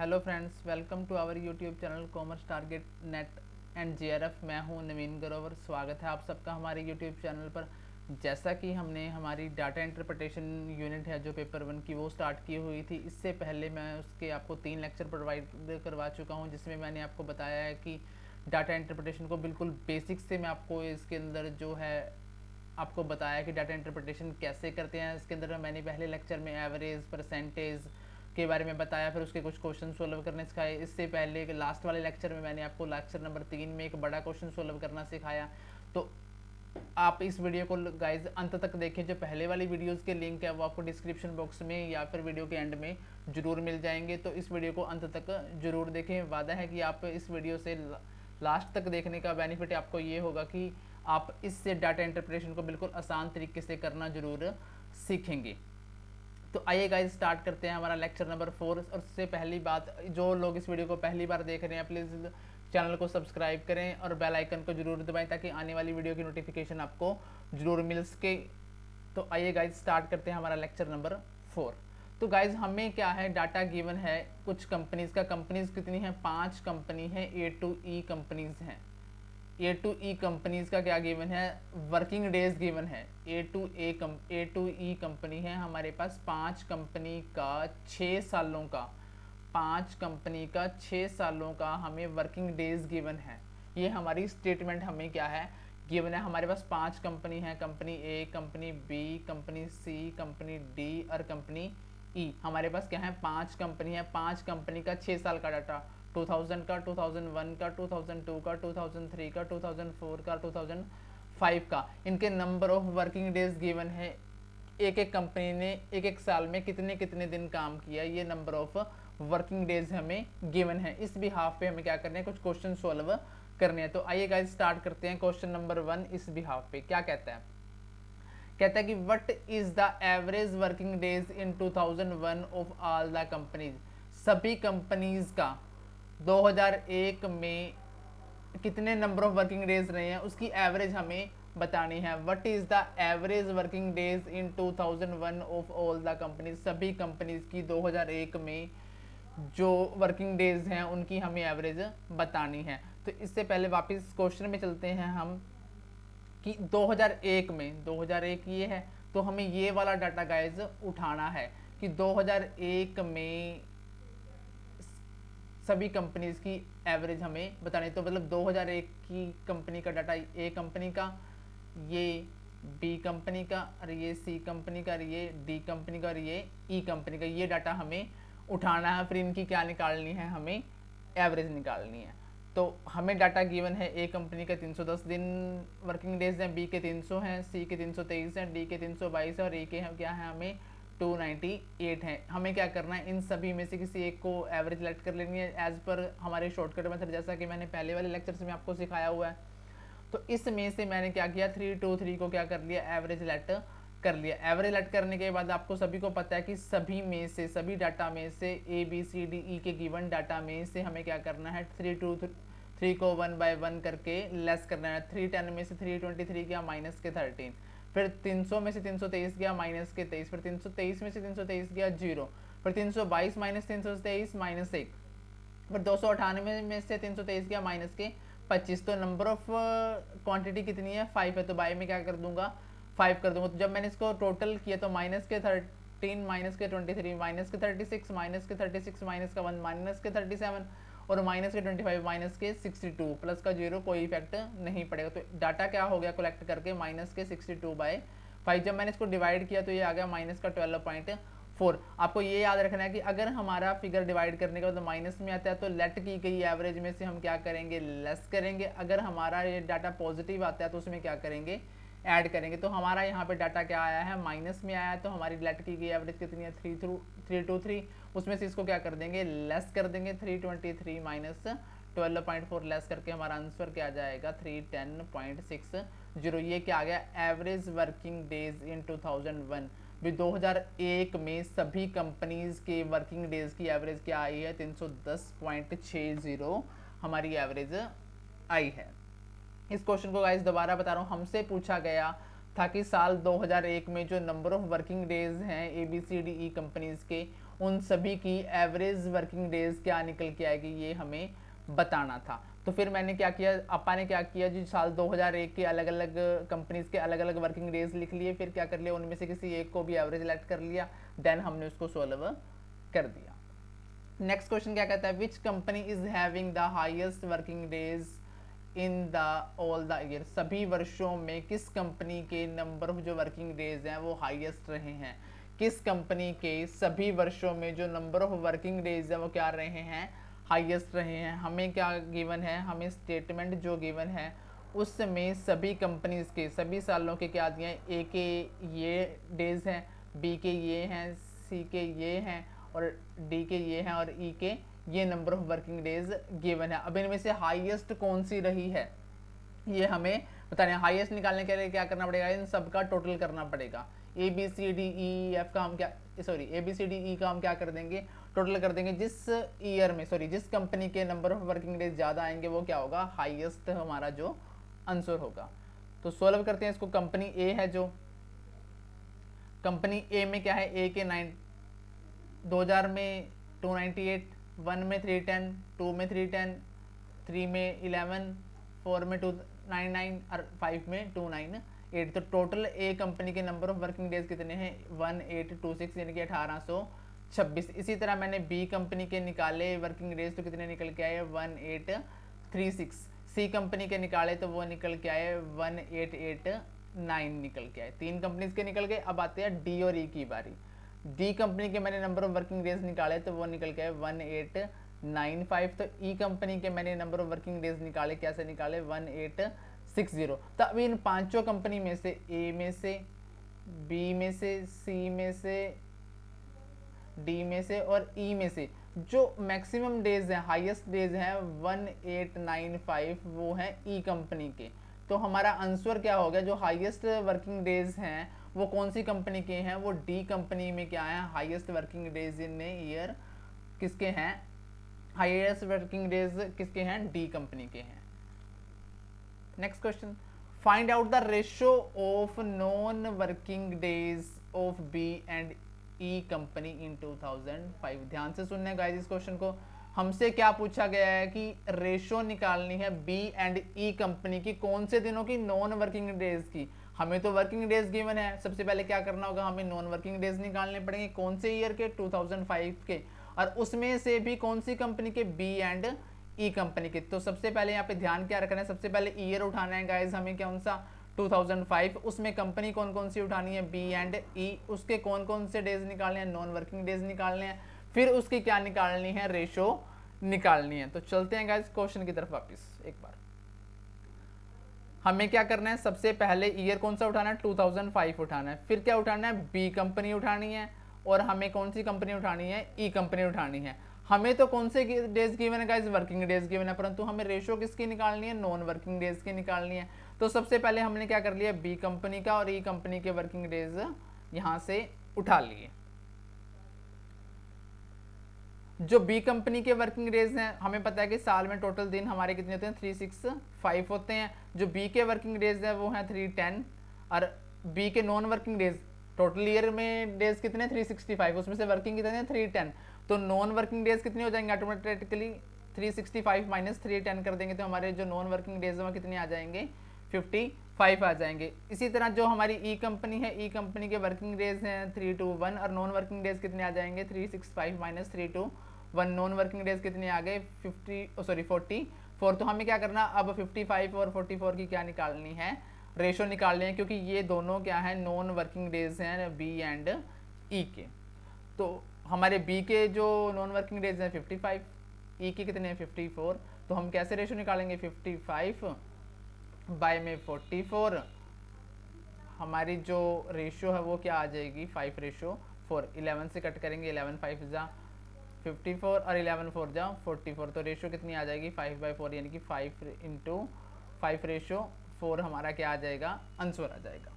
Hello friends, welcome to our YouTube channel commerce target NET and JRF. मैं हूं नवीन ग्रोवर। स्वागत है आप सबका हमारे यूट्यूब चैनल पर। जैसा कि हमने हमारी डाटा इंटरप्रिटेशन यूनिट है जो पेपर 1 की वो स्टार्ट की हुई थी, इससे पहले मैं उसके आपको 3 लेक्चर प्रोवाइड करवा चुका हूं, जिसमें मैंने आपको बताया है कि डाटा इंटरप्रिटेशन को बिल्कुल बेसिक से मैं आपको इसके अंदर जो है आपको बताया कि डाटा इंटरप्रिटेशन कैसे करते हैं। इसके अंदर मैंने पहले लेक्चर में एवरेज, परसेंटेज के बारे में बताया, फिर उसके कुछ क्वेश्चन सोल्व करने सिखाए। इससे पहले लास्ट वाले लेक्चर में मैंने आपको लेक्चर नंबर 3 में एक बड़ा क्वेश्चन सोल्व करना सिखाया। तो आप इस वीडियो को गाइज अंत तक देखें। जो पहले वाली वीडियोस के लिंक है वो आपको डिस्क्रिप्शन बॉक्स में या फिर वीडियो के एंड में ज़रूर मिल जाएंगे। तो इस वीडियो को अंत तक ज़रूर देखें। वादा है कि आप इस वीडियो से लास्ट तक देखने का बेनिफिट आपको ये होगा कि आप इससे डाटा इंटरप्रिटेशन को बिल्कुल आसान तरीके से करना ज़रूर सीखेंगे। तो आइए गाइस स्टार्ट करते हैं हमारा लेक्चर नंबर 4। और उससे पहली बात, जो लोग इस वीडियो को पहली बार देख रहे हैं प्लीज़ चैनल को सब्सक्राइब करें और बेल आइकन को जरूर दबाएं ताकि आने वाली वीडियो की नोटिफिकेशन आपको जरूर मिल सके। तो आइए गाइज स्टार्ट करते हैं हमारा लेक्चर नंबर 4। तो गाइज हमें क्या है, डाटा गिवन है कुछ कंपनीज का। कंपनीज कितनी है? 5 कंपनी है, A to E कंपनीज हैं। A to E कंपनीज का क्या गिवन है? वर्किंग डेज गिवन है। A to E कंपनी है हमारे पास 5 कंपनी का 6 सालों का, 5 कंपनी का 6 सालों का हमें वर्किंग डेज गिवन है। ये हमारी स्टेटमेंट हमें क्या है, गिवन है। हमारे पास 5 कंपनी है, कंपनी ए, company B, company C, company D और कंपनी ई। हमारे पास क्या है? 5 कंपनी है। 5 कंपनी का 6 साल का डाटा, 2000 का, 2001 का, 2002 का, 2003 का, 2004 का, 2005 का। इनके number of working days given है। एक एक कंपनी ने एक एक साल में कितने कितने दिन काम किया, ये नंबर ऑफ वर्किंग डेज हमें गिवन है। इस बिहाफ पे हमें क्या करना है, कुछ क्वेश्चन सॉल्व करने हैं। तो आइए गाइस स्टार्ट करते हैं। क्वेश्चन नंबर 1 इस बिहाफ पे क्या कहता है? कहता है कि what is the average working days in 2001 of all the companies. सभी कंपनीज का 2001 में कितने नंबर ऑफ वर्किंग डेज रहे हैं उसकी एवरेज हमें बतानी है। What is the average working days in 2001 of all the companies. सभी कंपनीज की 2001 में जो वर्किंग डेज हैं उनकी हमें एवरेज बतानी है। तो इससे पहले वापस क्वेश्चन में चलते हैं हम कि 2001 में, 2001 ये है तो हमें ये वाला डाटा गाइज उठाना है कि 2001 में सभी कंपनीज की एवरेज हमें बतानी। तो मतलब 2001 की कंपनी का डाटा, ए कंपनी का, ये बी कंपनी का, और ये सी कंपनी का, और ये डी कंपनी का, और ये ई कंपनी का, ये डाटा हमें उठाना है। फिर इनकी क्या निकालनी है, हमें एवरेज निकालनी है। तो हमें डाटा गिवन है, ए कंपनी का 310 दिन वर्किंग डेज हैं, बी के 300 हैं, सी के 323 हैं, डी के 322 है और ए के क्या है हमें 298 है। हमें क्या करना है, इन सभी में से किसी एक को एवरेज सेलेक्ट कर लेनी है एज पर हमारे शॉर्टकट मेथड, जैसा कि मैंने पहले वाले लेक्चर्स में आपको सिखाया हुआ है। तो इसमें से मैंने क्या किया, 323 को क्या कर लिया, एवरेज सेलेक्ट कर लिया। एवरेज सेलेक्ट करने के बाद आपको सभी को पता है कि सभी में से, सभी डाटा में से ए बी सी डी ई के गिवन डाटा में से हमें क्या करना है, 323 को 1 बाय 1 करके लेस करना है। 310 में से 323 गया माइनस के 13, फिर 300 में से 323 गया माइनस के 23, फिर 323 में से 323 गया 0, फिर 322 माइनस 323 माइनस 1, फिर 298 में से 323 गया माइनस के 25। तो नंबर ऑफ क्वांटिटी कितनी है, 5 है। तो बाय में क्या कर दूंगा, 5 कर दूंगा। तो जब मैंने इसको टोटल किया तो माइनस के 13, माइनस के 23, माइनस के 36, माइनस के 36, माइनस का 1, माइनस के 37 और माइनस के 25, माइनस के 62, प्लस का 0, कोई इफेक्ट नहीं पड़ेगा। तो डाटा क्या हो गया कलेक्ट करके, माइनस के 62/5। जब मैंने इसको डिवाइड किया तो ये आ गया माइनस का 12.4। आपको ये याद रखना है कि अगर हमारा फिगर डिवाइड करने के बाद माइनस में आता है तो लेट की गई एवरेज में से हम क्या करेंगे, लेस करेंगे। अगर हमारा ये डाटा पॉजिटिव आता है तो उसमें क्या करेंगे, ऐड करेंगे। तो हमारा यहाँ पे डाटा क्या आया है, माइनस में आया है। तो हमारी लेट की गई एवरेज कितनी है, 323। उसमें से इसको क्या कर देंगे, लेस कर देंगे। 323 माइनस 12.4 लेस करके हमारा आंसर क्या आ जाएगा, 310.60। ये क्या आ गया, एवरेज वर्किंग डेज इन 2001। भी 2001 में सभी कंपनीज के वर्किंग डेज की एवरेज क्या आई है, 310.60 हमारी एवरेज आई है। इस क्वेश्चन को गाइस दोबारा बता रहा हूँ, हमसे पूछा गया था कि साल 2001 में जो नंबर ऑफ वर्किंग डेज हैं A B C D E companies के, उन सभी की एवरेज वर्किंग डेज क्या निकल के आएगी ये हमें बताना था। तो फिर मैंने क्या किया, अपा ने क्या किया जी, साल 2001 के अलग अलग कंपनीज के अलग अलग वर्किंग डेज लिख लिए, फिर क्या कर लिया उनमें से किसी एक को भी एवरेज लेट कर लिया, देन हमने उसको सॉल्व कर दिया। नेक्स्ट क्वेश्चन क्या कहता है, which company is having the highest working days in the all the year, सभी वर्षों में किस कंपनी के नंबर ऑफ जो वर्किंग डेज हैं वो हाईएस्ट रहे हैं, किस कंपनी के सभी वर्षों में जो नंबर ऑफ वर्किंग डेज है वो क्या रहे हैं, हाईएस्ट रहे हैं। हमें क्या गिवन है, हमें स्टेटमेंट जो गिवन है उसमें सभी कंपनीज के सभी सालों के क्या दिए हैं, ए के ये डेज हैं, बी के ये हैं, सी के ये हैं और डी के ये हैं और ई के ये number of working days given है। अब इनमें से हाईएस्ट कौन सी रही है ये हमें बताना है। हाईएस्ट निकालने के लिए क्या करना पड़ेगा, इन सबका टोटल करना पड़ेगा। A B C D E F का हम क्या, sorry A B C D E का हम क्या कर देंगे, टोटल कर देंगे। जिस ईयर में, सॉरी जिस कंपनी के नंबर ऑफ वर्किंग डेज ज़्यादा आएंगे वो क्या होगा, हाईएस्ट हमारा जो आंसर होगा। तो सॉल्व करते हैं इसको। कंपनी ए है जो, कंपनी ए में क्या है, ए के 2000 में 298, 1 में 310, 2 में 310, 3 में 11, 4 में 299 और 5 में 298। तो टोटल ए कंपनी के नंबर ऑफ वर्किंग डेज कितने हैं, 1826 यानी कि 1826। इसी तरह मैंने बी कंपनी के निकाले वर्किंग डेज तो कितने निकल के आए, 1836। सी कंपनी के निकाले तो वो निकल के आए 1889 निकल के आए। 3 कंपनीज के निकल गए। अब आते हैं डी और ई की बारी। डी कंपनी के मैंने नंबर ऑफ वर्किंग डेज निकाले तो वो निकल के आए 1895। तो ई कंपनी के मैंने नंबर ऑफ वर्किंग डेज निकाले, कैसे निकाले, 1860। तो अभी इन पांचों कंपनी में से, ए में से, बी में से, सी में से, डी में से और ई में से जो मैक्सिमम डेज हैं, हाईएस्ट डेज हैं 1895, वो हैं ई कंपनी के। तो हमारा आंसर क्या हो गया, जो हाईएस्ट वर्किंग डेज हैं वो कौन सी कंपनी के हैं, वो डी कंपनी में क्या है, highest working days in year किसके हैं, हाईएस्ट वर्किंग डेज किसके हैं, डी कंपनी के हैं। Next question, find out the ratio of non working days of B and E company in 2005। ध्यान से सुनने गाइस इस क्वेश्चन को। हमसे क्या पूछा गया है कि रेशियो निकालनी है बी एंड ई कंपनी की, कौन से दिनों की, नॉन वर्किंग डेज की। हमें तो वर्किंग डेज गिवन है, सबसे पहले क्या करना होगा, हमें नॉन वर्किंग डेज निकालने पड़ेंगे। कौन से ईयर के, 2005 के, और उसमें से भी कौन सी कंपनी के, बी एंड ई कंपनी के। तो सबसे पहले यहाँ पे ध्यान क्या रखना है, सबसे पहले ईयर उठाना है गाइज हमें, कौन सा, 2005। उसमें कंपनी कौन कौन सी उठानी है, बी एंड ई। उसके कौन कौन से डेज निकालने हैं, नॉन वर्किंग डेज निकालने हैं। फिर उसकी क्या निकालनी है, रेशो निकालनी है। तो चलते हैं गाइज क्वेश्चन की तरफ वापस एक बार। हमें क्या करना है, सबसे पहले ईयर कौन सा उठाना है, 2005 उठाना है। फिर क्या उठाना है, बी कंपनी उठानी है, और हमें कौन सी कंपनी उठानी है, ई कंपनी उठानी है। हमें तो कौन से डेज गिवन है गाइस, वर्किंग डेज गिवन है, परंतु हमें रेशो किसकी निकालनी है, नॉन वर्किंग डेज की निकालनी है। तो सबसे पहले हमने क्या कर लिया, बी कंपनी का और ई कंपनी के वर्किंग डेज यहां से उठा लिए। जो बी कंपनी के वर्किंग डेज हैं, हमें पता है कि साल में टोटल दिन हमारे कितने होते हैं, 365 होते हैं। जो बी के वर्किंग डेज है वो हैं 310, और बी के non working days, total year में डेज कितने, 365, उसमें से वर्किंग कितने हैं, 310। तो नॉन वर्किंग डेज कितने हो जाएंगे, ऑटोमेटिकली 365 माइनस 310 कर देंगे तो हमारे जो नॉन वर्किंग डेज हैं वो कितने आ जाएंगे, 55 आ जाएंगे। इसी तरह जो हमारी ई कंपनी है, ई कंपनी के वर्किंग डेज हैं 321, और नॉन वर्किंग डेज कितने आ जाएंगे, 365 माइनस 321। नॉन वर्किंग डेज कितने आ गए, 44। तो हमें क्या करना, अब 55 और 44 की क्या निकालनी है, रेशो निकालनी है, क्योंकि ये दोनों क्या है, नॉन वर्किंग डेज हैं बी एंड ई के। तो हमारे बी के जो नॉन वर्किंग डेज हैं 55, ई के कितने हैं 54। तो हम कैसे रेशो निकालेंगे, 55 बाय में 44, हमारी जो रेशियो है वो क्या आ जाएगी, 5:4। 11 से कट करेंगे, 11 5 जा 54 और 11 4 जा 44। तो रेशियो कितनी आ जाएगी, 5/4, यानी कि 5 × 5:4 हमारा क्या आ जाएगा, आंसर आ जाएगा।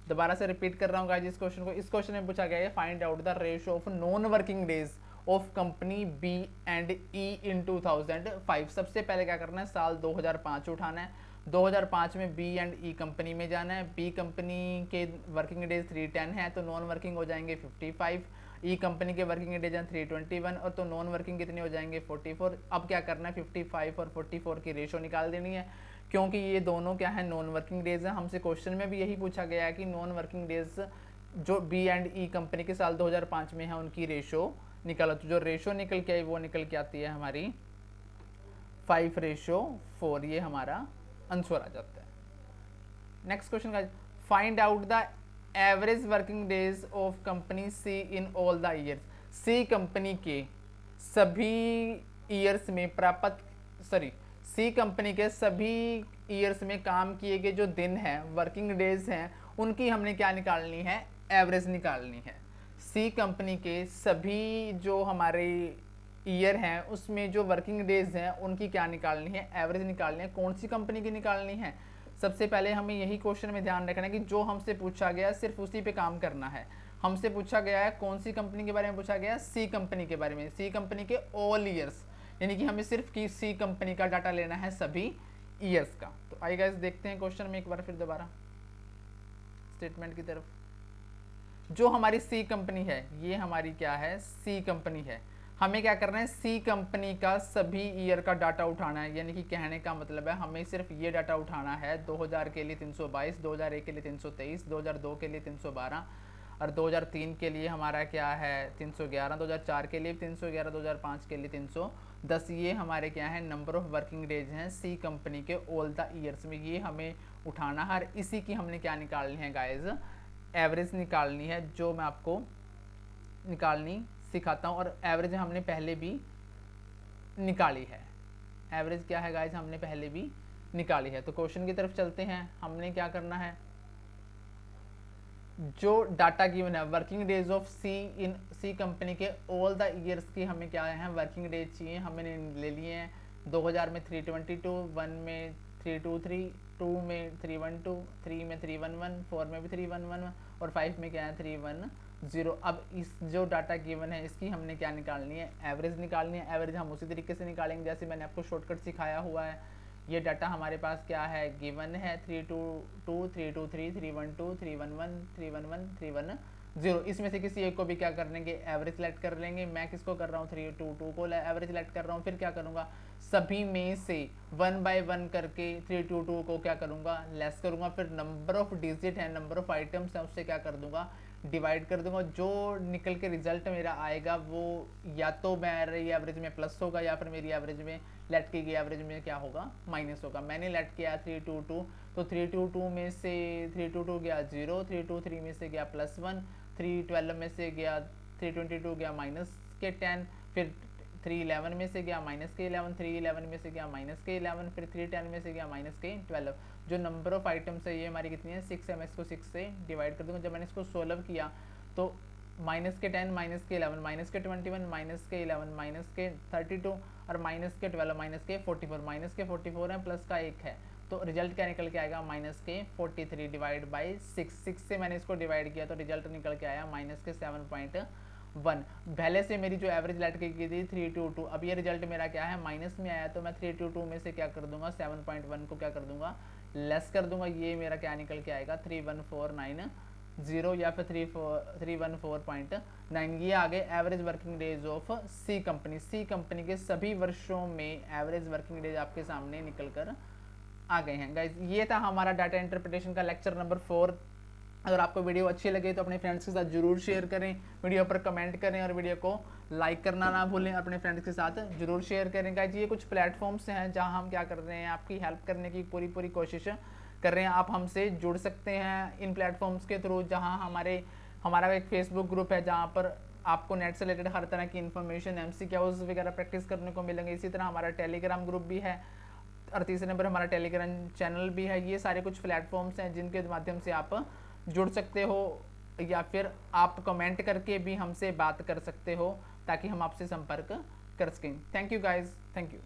दोबारा से रिपीट कर रहा हूँ गाइस इस क्वेश्चन को। इस क्वेश्चन में पूछा गया है, find out the ratio of non working days of company B and E in 2005। सबसे पहले क्या करना है, साल 2005 उठाना है। 2005 में बी एंड ई कंपनी में जाना है। बी कंपनी के वर्किंग डेज 310 है, तो नॉन वर्किंग हो जाएंगे 55। ई कंपनी के वर्किंग डेज हैं 321 और तो नॉन वर्किंग कितने हो जाएंगे 44। अब क्या करना है 55 और 44 की रेशो निकाल देनी है, क्योंकि ये दोनों क्या है नॉन वर्किंग डेज हैं। हमसे क्वेश्चन में भी यही पूछा गया है कि नॉन वर्किंग डेज जो बी एंड ई कंपनी के साल 2005 में है उनकी रेशो निकालो। तो जो रेशो निकल के आई वो निकल के आती है हमारी 5:4, ये हमारा आंसर आ जाता है। नेक्स्ट क्वेश्चन का find out the average working days of company C in all the years. C company के सभी ईयर्स में सी कंपनी के सभी ईयर्स में काम किए गए जो दिन हैं वर्किंग डेज हैं उनकी हमने क्या निकालनी है, एवरेज निकालनी है। सी कंपनी के सभी जो हमारे ईयर हैं उसमें जो वर्किंग डेज हैं उनकी क्या निकालनी है, एवरेज निकालनी है। कौन सी कंपनी की निकालनी है, सबसे पहले हमें यही क्वेश्चन में ध्यान रखना है कि जो हमसे पूछा गया सिर्फ उसी पे काम करना है। हमसे पूछा गया है कौन सी कंपनी के बारे में पूछा गया है, सी कंपनी के बारे में, सी कंपनी के ऑल ईयर्स, यानी कि हमें सिर्फ की सी कंपनी का डाटा लेना है सभी ईयर्स का। तो आई गाइस देखते हैं क्वेश्चन में एक बार फिर दोबारा स्टेटमेंट की तरफ। जो हमारी सी कंपनी है ये हमारी क्या है, सी कंपनी है। हमें क्या करना है, सी कंपनी का सभी ईयर का डाटा उठाना है, यानी कि कहने का मतलब है हमें सिर्फ ये डाटा उठाना है 2000 के लिए 322, 2001 के लिए 323, 2002 के लिए 312 और 2003 के लिए हमारा क्या है 311, 2004 के लिए 311, 2005 के लिए 310। ये हमारे क्या है नंबर ऑफ वर्किंग डेज हैं सी कंपनी के ऑल द ईयर्स में, ये हमें उठाना है। और इसी की हमने क्या निकालनी है गाइज, एवरेज निकालनी है, जो मैं आपको निकालनी सिखाता हूँ। और एवरेज हमने पहले भी निकाली है, एवरेज क्या है गाइज हमने पहले भी निकाली है। तो क्वेश्चन की तरफ चलते हैं। हमने क्या करना है, जो डाटा गिवन है working days of C company के ऑल द ईयर्स की हमें क्या है वर्किंग डेज चाहिए, हमने ले लिए हैं 2000 में 322, 1 में 323, 2 में 312, 3 में 311, 4 में भी 311 और 5 में क्या है 310। अब इस जो डाटा गिवन है इसकी हमने क्या निकालनी है, एवरेज निकालनी है। एवरेज हम उसी तरीके से निकालेंगे जैसे मैंने आपको शॉर्टकट सिखाया हुआ है। ये डाटा हमारे पास क्या है गिवन है 322, 323, 312, 311, 311, 310। इसमें से किसी एक को भी क्या कर लेंगे, एवरेज सेलेक्ट कर लेंगे। मैं किसको कर रहा हूँ 322 को एवरेज सेलेक्ट कर रहा हूँ। फिर क्या करूँगा, सभी में से 1 बाय 1 करके 322 को क्या करूँगा, लेस करूँगा। फिर नंबर ऑफ डिजिट है, नंबर ऑफ आइटम्स है, उससे क्या कर दूंगा, डिवाइड कर दूंगा। जो निकल के रिजल्ट मेरा आएगा वो या तो मेरी एवरेज में प्लस होगा या फिर मेरी एवरेज में लेट की गई एवरेज में क्या होगा, माइनस होगा। मैंने लेट किया 322, तो 322 में से 322 गया 0, 323 में से गया +1, 312 में से गया 322 गया -10, फिर 311 में से गया -11, 311 में से गया -11, फिर 310 में से गया -12। जो नंबर ऑफ आइटम्स है ये हमारी कितनी है 6 है। मैं इसको 6 से डिवाइड कर दूंगा। जब मैंने इसको सोल्व किया तो -10, -11, -21, -11, -32 और -12, -44 है, प्लस का 1 है। तो रिजल्ट क्या निकल के आएगा -43 डिवाइड बाई 6 से मैंने इसको डिवाइड किया तो रिजल्ट निकल के आया -7.1। पहले से मेरी जो एवरेज लेट की थी 322, अब ये रिजल्ट मेरा क्या है माइनस में आया, तो मैं 322 में से क्या कर दूंगा 7.1 को क्या कर दूंगा, लेस कर दूंगा। ये मेरा क्या निकल के आएगा 31490 या फिर 314.9। ये आगे average working days of C company. C company के सभी वर्षों में एवरेज वर्किंग डेज आपके सामने निकल कर आ गए हैं गाइज। ये था हमारा डाटा इंटरप्रिटेशन का लेक्चर नंबर 4। अगर आपको वीडियो अच्छी लगे तो अपने फ्रेंड्स के साथ जरूर शेयर करें, वीडियो पर कमेंट करें और वीडियो को लाइक करना ना भूलें। अपने फ्रेंड्स के साथ जरूर शेयर करें गाइज। ये कुछ प्लेटफॉर्म्स हैं जहां हम क्या कर रहे हैं, आपकी हेल्प करने की पूरी कोशिश कर रहे हैं। आप हमसे जुड़ सकते हैं इन प्लेटफॉर्म्स के थ्रू, जहाँ हमारा एक फेसबुक ग्रुप है जहाँ पर आपको नेट से रिलेटेड हर तरह की इन्फॉर्मेशन, MCQs वगैरह प्रैक्टिस करने को मिलेंगे। इसी तरह हमारा टेलीग्राम ग्रुप भी है और तीसरे नंबर हमारा टेलीग्राम चैनल भी है। ये सारे कुछ प्लेटफॉर्म्स हैं जिनके माध्यम से आप जुड़ सकते हो या फिर आप कमेंट करके भी हमसे बात कर सकते हो ताकि हम आपसे संपर्क कर सकें। Thank you guys, thank you.